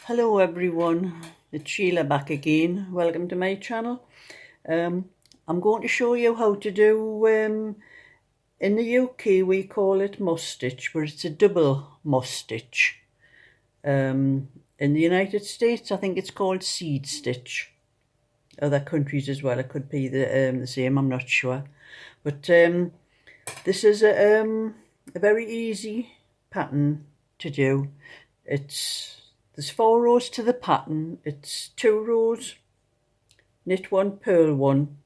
Hello everyone, it's Sheila back again. Welcome to my channel. I'm going to show you how to do, in the UK we call it moss stitch, but it's a double moss stitch. In the United States I think it's called seed stitch. Other countries as well, it could be the same, I'm not sure. But this is a very easy pattern to do. There's 4 rows to the pattern. It's 2 rows, knit 1, purl 1,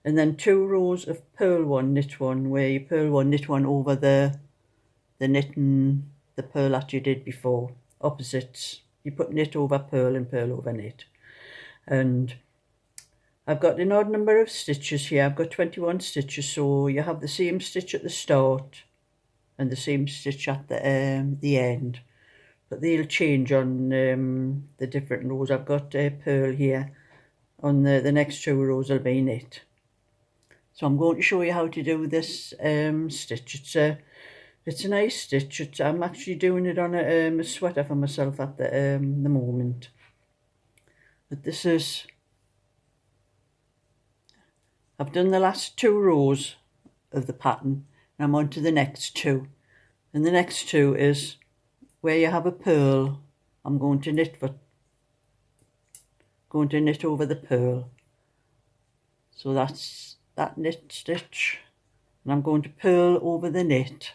and then 2 rows of purl 1, knit 1, where you purl 1, knit 1 over the knit and the purl that you did before. Opposites. You put knit over purl and purl over knit. And I've got an odd number of stitches here. I've got 21 stitches, so you have the same stitch at the start and the same stitch at the end. But they'll change on the different rows. I've got purl here. On the next 2 rows will be knit. So I'm going to show you how to do this stitch. It's a nice stitch. I'm actually doing it on a sweater for myself at the moment. But this is... I've done the last 2 rows of the pattern and I'm on to the next 2. And the next 2 is where you have a purl. I'm going to knit over the purl. So that's that knit stitch, and I'm going to purl over the knit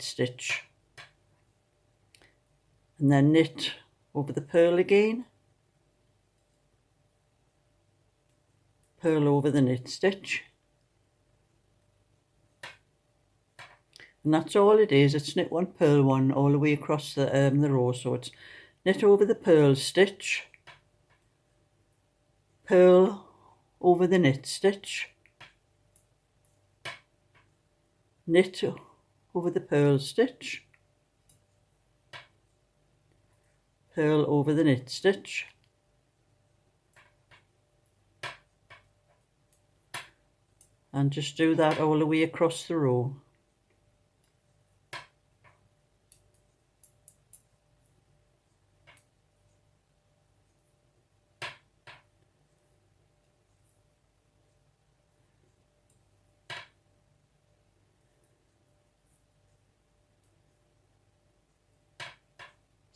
stitch, and then knit over the purl again, purl over the knit stitch. And that's all it is. It's knit 1, purl 1 all the way across the row. So it's knit over the purl stitch, purl over the knit stitch, knit over the purl stitch, purl over the knit stitch, and just do that all the way across the row.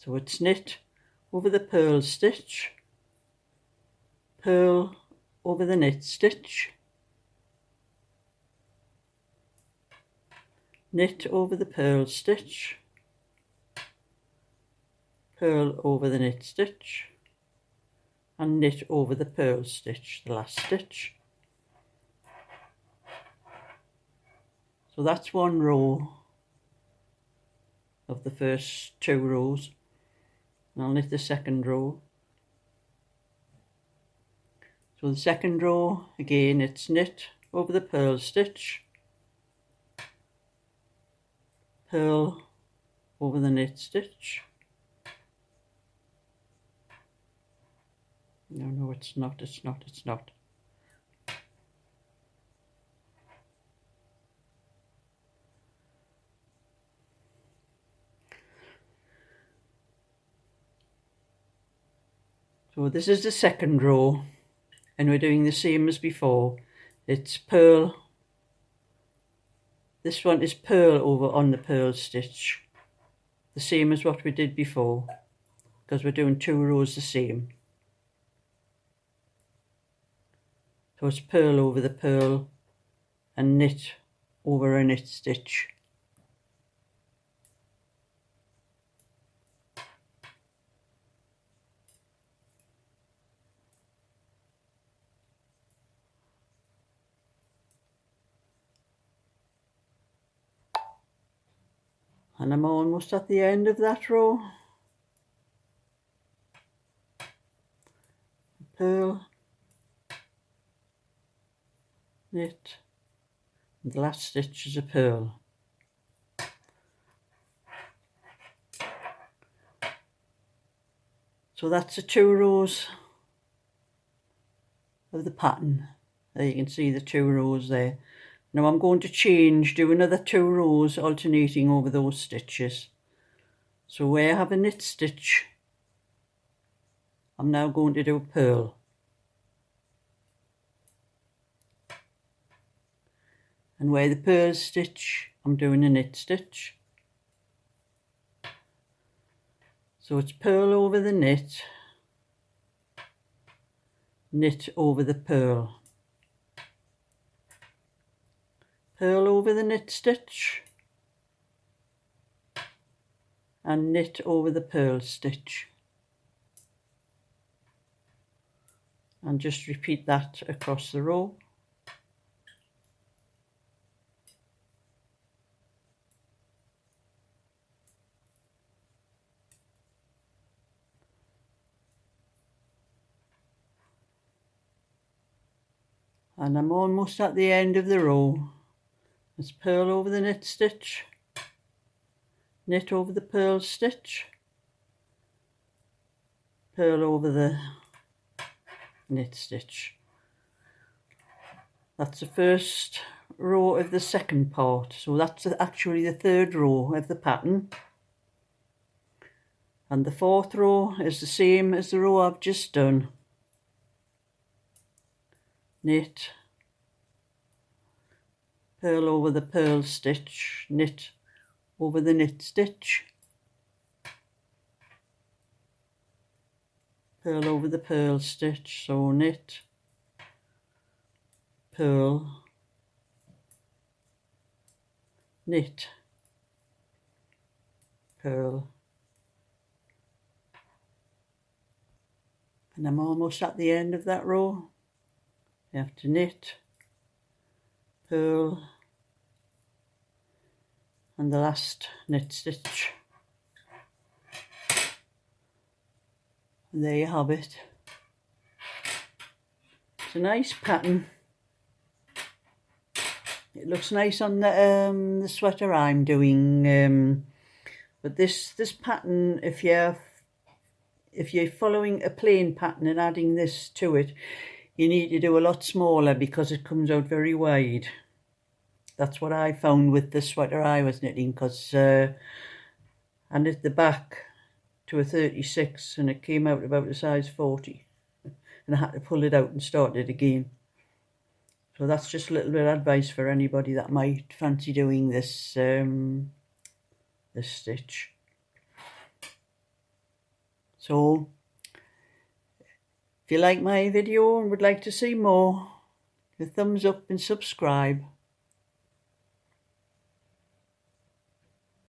So it's knit over the purl stitch, purl over the knit stitch, knit over the purl stitch, purl over the knit stitch, and knit over the purl stitch, the last stitch. So that's 1 row of the first 2 rows. And I'll knit the second row. So the second row, again, it's knit over the purl stitch, purl over the knit stitch. No, it's not. So this is the second row, and we're doing the same as before. It's purl. This one is purl over on the purl stitch, the same as what we did before, because we're doing 2 rows the same. So it's purl over the purl and knit over a knit stitch. And I'm almost at the end of that row. Purl, knit, and the last stitch is a purl. So that's the 2 rows of the pattern. There you can see the 2 rows there. Now I'm going to do another 2 rows alternating over those stitches. So where I have a knit stitch, I'm now going to do a purl. And where the purl stitch, I'm doing a knit stitch. So it's purl over the knit, knit over the purl, purl over the knit stitch, and knit over the purl stitch. And just repeat that across the row. And I'm almost at the end of the row. Let's purl over the knit stitch, knit over the purl stitch, purl over the knit stitch. That's the first row of the second part, so that's actually the third row of the pattern. And the fourth row is the same as the row I've just done. Knit, purl over the purl stitch, knit over the knit stitch, purl over the purl stitch, so knit, purl, knit, purl. And I'm almost at the end of that row. You have to knit, purl, and the last knit stitch. And there you have it. It's a nice pattern. It looks nice on the sweater I'm doing. But this pattern, if you're following a plain pattern and adding this to it, you need to do a lot smaller because it comes out very wide. That's what I found with the sweater I was knitting, because I knit the back to a 36 and it came out about a size 40. And I had to pull it out and start it again. So that's just a little bit of advice for anybody that might fancy doing this, this stitch. So if you like my video and would like to see more, a thumbs up and subscribe.